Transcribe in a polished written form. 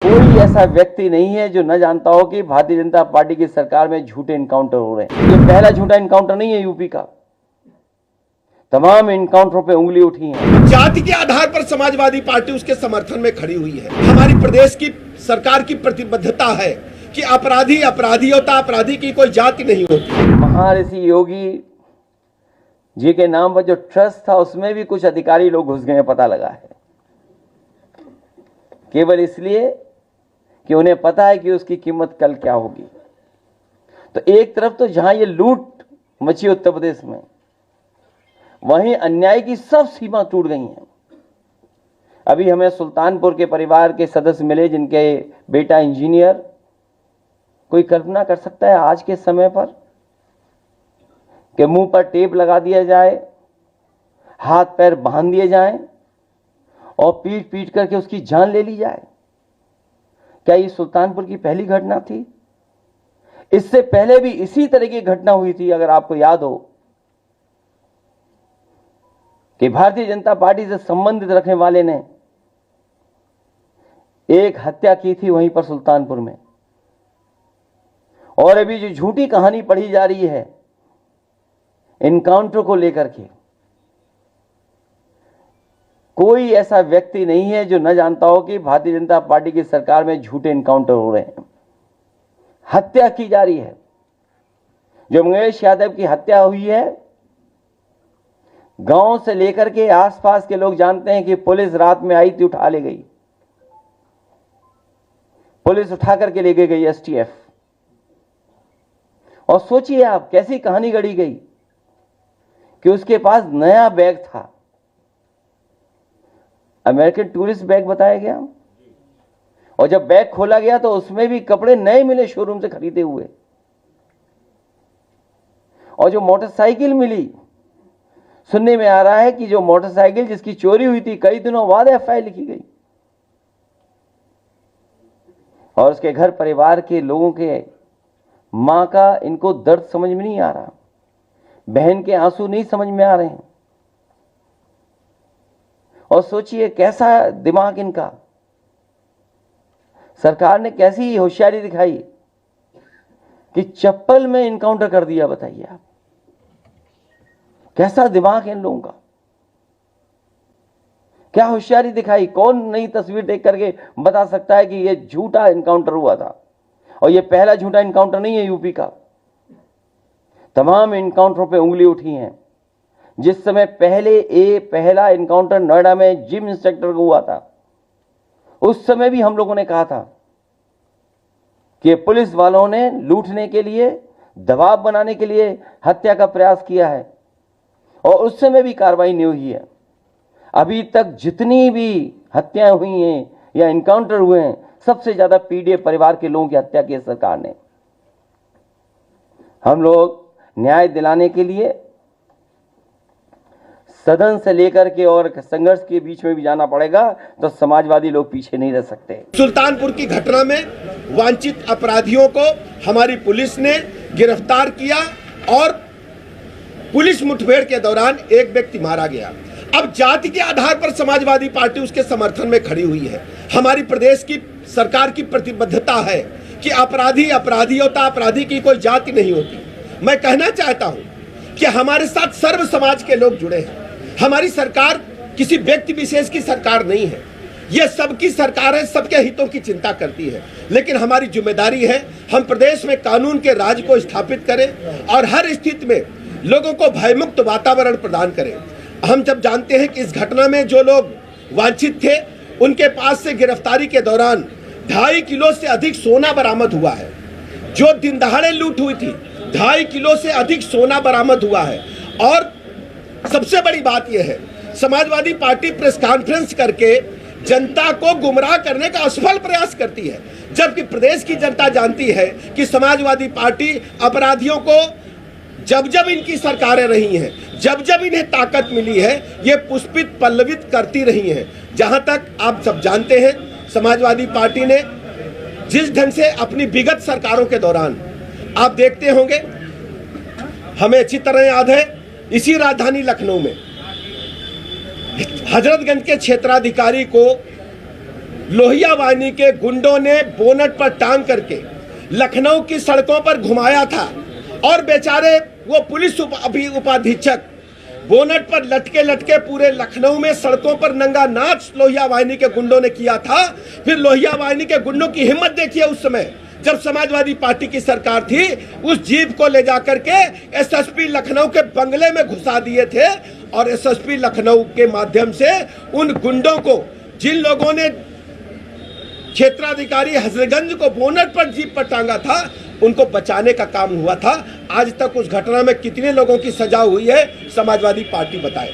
कोई ऐसा व्यक्ति नहीं है जो न जानता हो कि भारतीय जनता पार्टी की सरकार में झूठे इनकाउंटर हो रहे हैं। ये पहला झूठा इनकाउंटर नहीं है यूपी का, तमाम इनकाउंटरों पे उंगली उठी है। जाति के आधार पर समाजवादी पार्टी उसके समर्थन में खड़ी हुई है। हमारी प्रदेश की सरकार की प्रतिबद्धता है कि अपराधी अपराधी होता, अपराधी की कोई जाति नहीं होती। महर्षि योगी जी के नाम पर जो ट्रस्ट था उसमें भी कुछ अधिकारी लोग घुस गए, पता लगा है, केवल इसलिए कि उन्हें पता है कि उसकी कीमत कल क्या होगी। तो एक तरफ तो जहां ये लूट मची उत्तर प्रदेश में, वहीं अन्याय की सब सीमा टूट गई हैं। अभी हमें सुल्तानपुर के परिवार के सदस्य मिले जिनके बेटा इंजीनियर। कोई कल्पना कर सकता है आज के समय पर कि मुंह पर टेप लगा दिया जाए, हाथ पैर बांध दिए जाएं और पीट पीट करके उसकी जान ले ली जाए? क्या ये सुल्तानपुर की पहली घटना थी? इससे पहले भी इसी तरह की घटना हुई थी। अगर आपको याद हो कि भारतीय जनता पार्टी से संबंधित रखने वाले ने एक हत्या की थी वहीं पर सुल्तानपुर में। और अभी जो झूठी कहानी पढ़ी जा रही है इनकाउंटर को लेकर के, कोई ऐसा व्यक्ति नहीं है जो न जानता हो कि भारतीय जनता पार्टी की सरकार में झूठे इनकाउंटर हो रहे हैं, हत्या की जा रही है। जो मंगेश यादव की हत्या हुई है, गांव से लेकर के आसपास के लोग जानते हैं कि पुलिस रात में आई थी, उठा ले गई, पुलिस उठा करके ले गई एसटीएफ। और सोचिए आप कैसी कहानी गढ़ी गई कि उसके पास नया बैग था, अमेरिकन टूरिस्ट बैग बताया गया, और जब बैग खोला गया तो उसमें भी कपड़े नए मिले शोरूम से खरीदे हुए। और जो मोटरसाइकिल मिली, सुनने में आ रहा है कि जो मोटरसाइकिल जिसकी चोरी हुई थी कई दिनों बाद एफआईआर लिखी गई। और उसके घर परिवार के लोगों के मां का इनको दर्द समझ में नहीं आ रहा, बहन के आंसू नहीं समझ में आ रहे हैं। और सोचिए कैसा दिमाग इनका, सरकार ने कैसी होशियारी दिखाई कि चप्पल में इनकाउंटर कर दिया। बताइए आप, कैसा दिमाग है इन लोगों का, क्या होशियारी दिखाई। कौन नई तस्वीर देख करके बता सकता है कि यह झूठा इनकाउंटर हुआ था? और यह पहला झूठा इनकाउंटर नहीं है यूपी का, तमाम इनकाउंटरों पे उंगली उठी है। जिस समय पहला इनकाउंटर नोएडा में जिम इंस्ट्रक्टर को हुआ था, उस समय भी हम लोगों ने कहा था कि पुलिस वालों ने लूटने के लिए, दबाव बनाने के लिए हत्या का प्रयास किया है, और उस समय भी कार्रवाई नहीं हुई है। अभी तक जितनी भी हत्याएं हुई हैं या इनकाउंटर हुए हैं, सबसे ज्यादा पीड़ित परिवार के लोगों की हत्या की है सरकार ने। हम लोग न्याय दिलाने के लिए सदन से लेकर के और संघर्ष के बीच में भी जाना पड़ेगा, तो समाजवादी लोग पीछे नहीं रह सकते। सुल्तानपुर की घटना में वांछित अपराधियों को हमारी पुलिस ने गिरफ्तार किया और पुलिस मुठभेड़ के दौरान एक व्यक्ति मारा गया। अब जाति के आधार पर समाजवादी पार्टी उसके समर्थन में खड़ी हुई है। हमारी प्रदेश की सरकार की प्रतिबद्धता है कि अपराधी अपराधी होता, अपराधी की कोई जाति नहीं होती। मैं कहना चाहता हूं कि हमारे साथ सर्व समाज के लोग जुड़े हैं। हमारी सरकार किसी व्यक्ति विशेष की सरकार नहीं है, यह सबकी सरकार है, सबके हितों की चिंता करती है। लेकिन हमारी जिम्मेदारी है हम प्रदेश में कानून के राज को स्थापित करें और हर स्थिति में लोगों को भयमुक्त वातावरण प्रदान करें। हम जब जानते हैं कि इस घटना में जो लोग वांछित थे उनके पास से गिरफ्तारी के दौरान 2.5 किलो से अधिक सोना बरामद हुआ है। जो दिन दहाड़े लूट हुई थी, 2.5 किलो से अधिक सोना बरामद हुआ है। और सबसे बड़ी बात यह है, समाजवादी पार्टी प्रेस कॉन्फ्रेंस करके जनता को गुमराह करने का असफल प्रयास करती है, जबकि प्रदेश की जनता जानती है कि समाजवादी पार्टी अपराधियों को जब जब इनकी सरकारें रही हैं, जब जब इन्हें ताकत मिली है, ये पुष्पित पल्लवित करती रही हैं। जहां तक आप सब जानते हैं, समाजवादी पार्टी ने जिस ढंग से अपनी विगत सरकारों के दौरान, आप देखते होंगे, हमें अच्छी तरह याद है, इसी राजधानी लखनऊ में हजरतगंज के क्षेत्राधिकारी को लोहिया वाहिनी के गुंडों ने बोनट पर टांग करके लखनऊ की सड़कों पर घुमाया था और बेचारे वो पुलिस उपाधीक्षक बोनट पर लटके लटके पूरे लखनऊ में सड़कों पर नंगा नाच लोहिया वाहिनी के गुंडों ने किया था। फिर लोहिया वाहिनी के गुंडों की हिम्मत देखिए, उस समय जब समाजवादी पार्टी की सरकार थी, उस जीप को ले जाकर के एसएसपी लखनऊ के बंगले में घुसा दिए थे और एसएसपी लखनऊ के माध्यम से उन गुंडों को, जिन लोगों ने क्षेत्राधिकारी हजरतगंज को बोनट पर जीप पर टांगा था, उनको बचाने का काम हुआ था। आज तक उस घटना में कितने लोगों की सजा हुई है, समाजवादी पार्टी बताए।